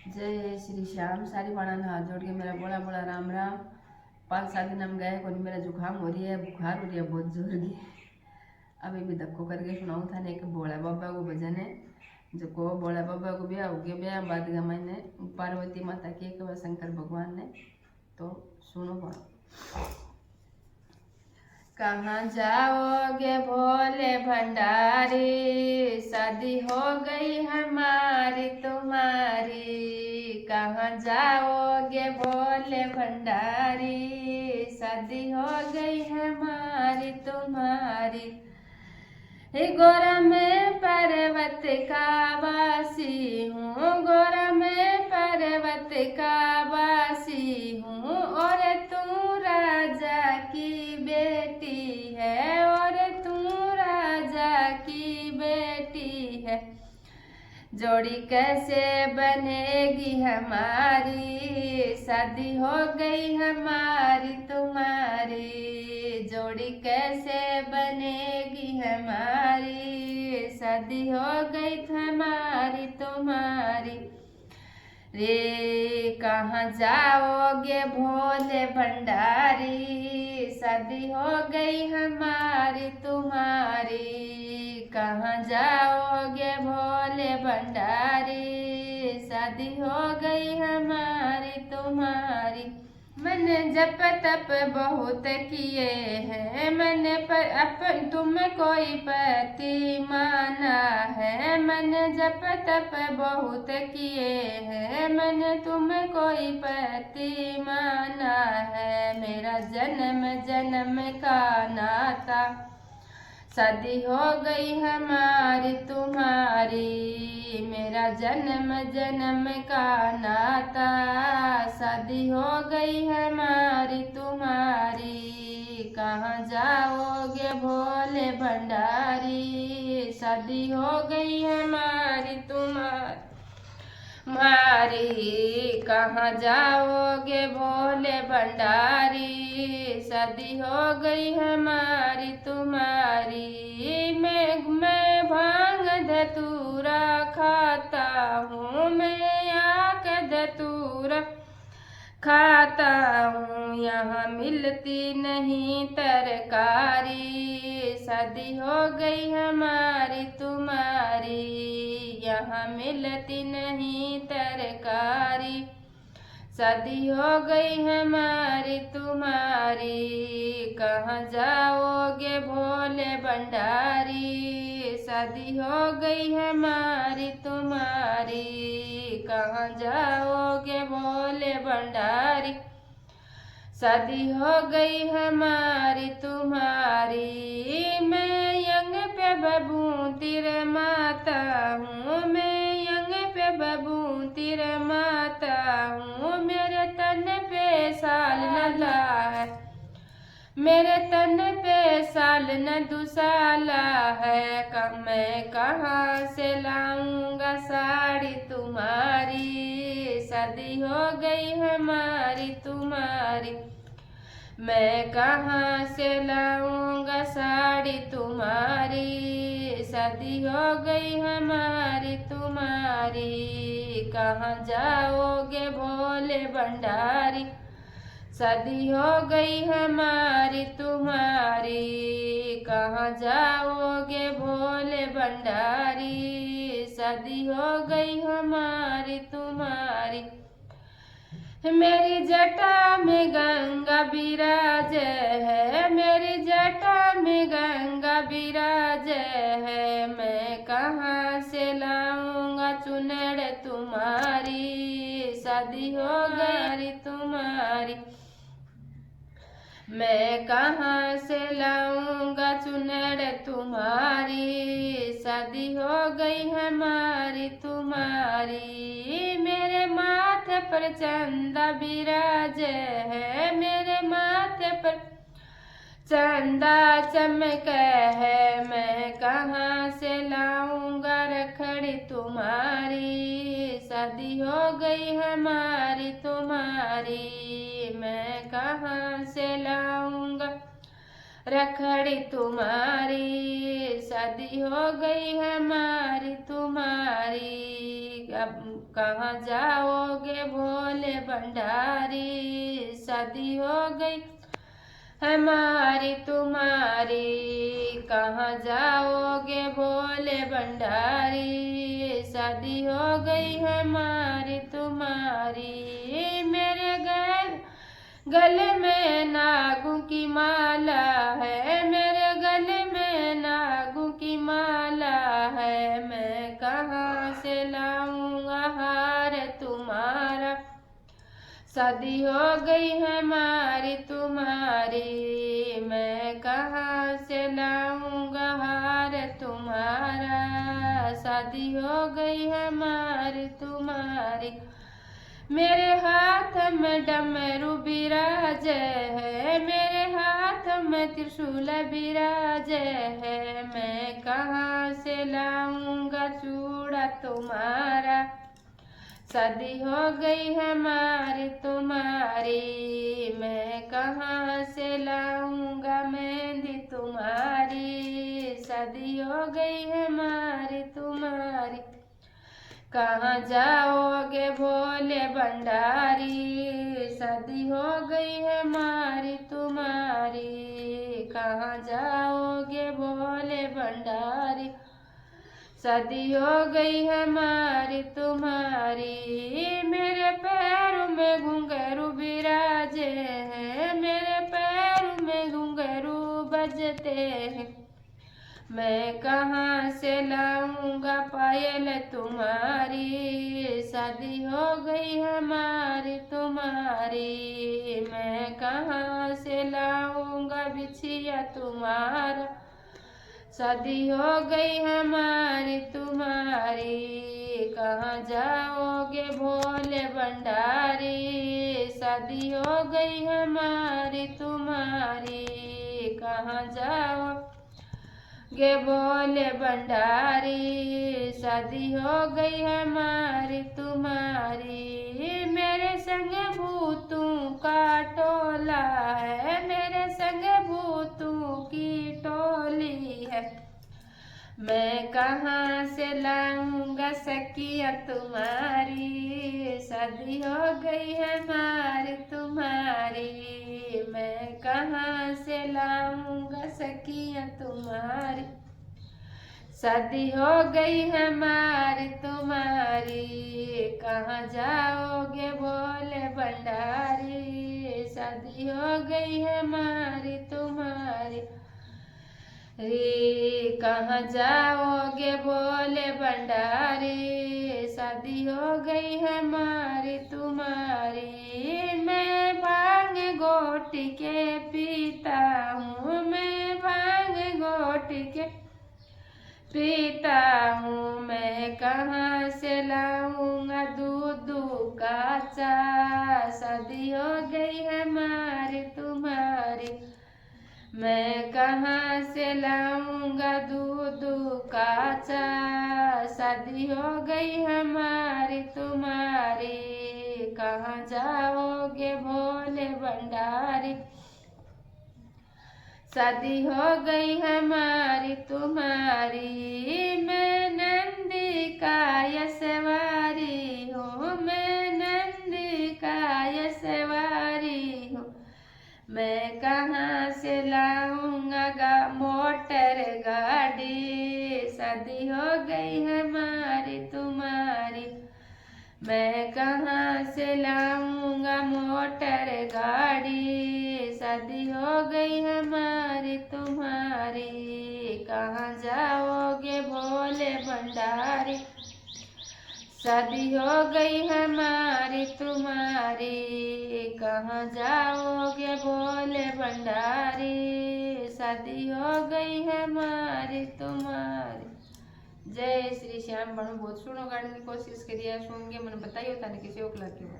जय श्री श्याम। सारी बाणा ने हाथ जोड़ के मेरा बोला बोला राम राम। 5-7 दिन हम गए को मेरा जुकाम हो रही है, बुखार हो रही है बहुत जोर की। अभी भी धक्को करके सुनाऊँ था ने एक भोला बाबा को भजन है जो को भोला बाबा को ब्याह हो गया, ब्याह बाद गा मैंने पार्वती माता की एक शंकर भगवान ने, तो सुनो बात। कहाँ जाओगे भोले भंडारी, शादी हो गई हमारी तुम्हारी। कहाँ जाओगे भोले भंडारी, शादी हो गई हमारी तुम्हारी। गोरा में पर्वत का वासी हूँ, गोरा में पर्वत का वासी हूँ, और तू राजा की बेटी है, और तू राजा की बेटी है। जोड़ी कैसे बनेगी हमारी, शादी हो गई हमारी तुम्हारी। जोड़ी कैसे बनेगी हमारी, शादी हो गई हमारी तुम्हारी। रे कहाँ जाओगे भोले भंडारी, शादी हो गई हमारी तुम्हारी। कहाँ जाओगे भोले भंडारी, शादी हो गई हमारी तुम्हारी। मैंने जप तप बहुत किए हैं, मैंने पर अपन तुम कोई पति माना है। मैंने जप तप बहुत किए हैं, मैंने तुम कोई पति माना है। मेरा जन्म जन्म का नाता, शादी हो गई हमारी तुम्हारी। मेरा जन्म जन्म का नाता, शादी हो गई हमारी तुम्हारी। कहाँ जाओगे भोले भंडारी, शादी हो गई हमारी तुम्हारी। कहाँ जाओगे भोले भंडारी, शादी हो गई हमारी तुम्हारी। मैं भांग धतूरा खाता हूँ, मैं आक धतूरा खाता हूँ। यहाँ मिलती नहीं तरकारी, शादी हो गई हमारी तुम्हारी। यहाँ मिलती नहीं तरकारी, शादी हो गई हमारी तुम्हारी। कहाँ जाओगे भोले भंडारी, शादी हो गई हमारी तुम्हारी। कहाँ जाओगे भोले भंडारी, शादी हो गई हमारी तुम्हारी। मैं यंग पे बबू तेरे माता हूँ, मैं यंग पे बबू तेरे माता हूँ। मेरे तन पे साल न ला है, मेरे तन पे साल न दुसाला है। मैं कहाँ से लाऊंगा साड़ी तुम्हारी, शादी हो गई हमारी तुम्हारी। मैं कहाँ से लाऊंगा साड़ी तुम्हारी, शादी हो गई हमारी तुम्हारी। कहाँ जाओगे भोले भंडारी, शादी हो गई हमारी तुम्हारी। कहाँ जाओगे भोले भंडारी, शादी हो गई हमारी तुम्हारी। मेरी जटा में गंगा विराज है, मेरी जटा में गंगा विराज है। मैं कहाँ से लाऊंगा चुनर तुम्हारी, शादी हो गई तुम्हारी। मैं कहाँ से लाऊंगा चुनर तुम्हारी, शादी हो गई हमारी तुम्हारी। मेरे माथे पर चंदा विराज है, मेरे माथे पर चंदा चमक है। मैं कहाँ से लाऊंगा रखड़ी तुम्हारी, शादी हो गई हमारी तुम्हारी। मैं कहाँ से लाऊंगा रखड़ी तुम्हारी, शादी हो गई हमारी तुम्हारी। अब कहाँ जाओगे भोले भंडारी, शादी हो गई हमारी तुम्हारी, कहाँ जाओगे भोले भंडारी, शादी हो गई हमारी तुम्हारी। मेरे गले में नागों की माला है, मेरे गले में नागों की माला है, मैं कहाँ से लाऊंगा हार तुम्हारा, शादी हो गई हमारी तुम्हारी, मैं कहाँ से लाऊंगा हार तुम्हारा, शादी हो गई हमारी तुम्हारी। मेरे हाथ में डमरू बिराज है, मेरे हाथ में त्रिशूल बिराज है, मैं कहाँ से लाऊंगा चूड़ा तुम्हारा, शादी हो गई हमारी तुम्हारी, मैं कहाँ से लाऊंगा मेहंदी तुम्हारी, शादी हो गई हमारी तुम्हारी। कहाँ जाओगे भोले भंडारी, शादी हो गई हमारी तुम्हारी, कहाँ जाओगे भोले भंडारी, शादी हो गई हमारी तुम्हारी। मेरे पैरों में घुंघरू बिराजे हैं, मेरे पैरों में घुंघरू बजते हैं, मैं कहाँ से लाऊंगा पायल तुम्हारी, शादी हो गई हमारी तुम्हारी, मैं कहाँ से लाऊंगा बिछिया तुम्हारा, शादी हो गई हमारी तुम्हारी। कहाँ जाओगे भोले भंडारी, शादी हो गई हमारी तुम्हारी, कहाँ जाओगे भोले भंडारी, शादी हो गई हमारी तुम्हारी। मेरे संग भूतों का टोला है, मेरे संग भूतों की टोली है, मैं कहाँ से लाऊंगा सखिया तुम्हारी, शादी हो गई हमारी तुम्हारी, मैं कहाँ से लाऊंगा सखिया तुम्हारी, शादी हो गई हमारी तुम्हारी। कहाँ जाओगे भोले भंडारी, शादी हो गई हमारी तुम्हारी। कहाँ जाओगे भोले भंडारी, शादी हो गई हमारी तुम्हारी। मैं भांग घोट के पीता हूँ, मैं भांग घोट के पीता हूँ, मैं कहाँ से लाऊंगा दूध का चा, शादी हो गई हमारी तुम्हारी, मैं कहाँ से लाऊंगा दूध का चा, शादी हो गई हमारी तुम्हारी। कहाँ जाओगे भोले भंडारी, शादी हो गई हमारी तुम्हारी। मैं नंदी का सवारी हूँ, मैं नंदी का सवारी हूँ, मैं कहाँ से लाऊंगा मोटर गाड़ी, शादी हो गई हमारी तुम्हारी, मैं कहाँ से लाऊंगा मोटर गाड़ी, शादी हो गई हमारी तुम्हारी। कहाँ जाओगे भोले भंडारी, शादी हो गई हमारी तुम्हारी। कहाँ जाओगे भोले भंडारी, शादी हो गई हमारी तुम्हारी। जय श्री श्याम। बहुत सुनो गाने की कोशिश करिए, सुन के मैंने बताइए था किसी और लगे।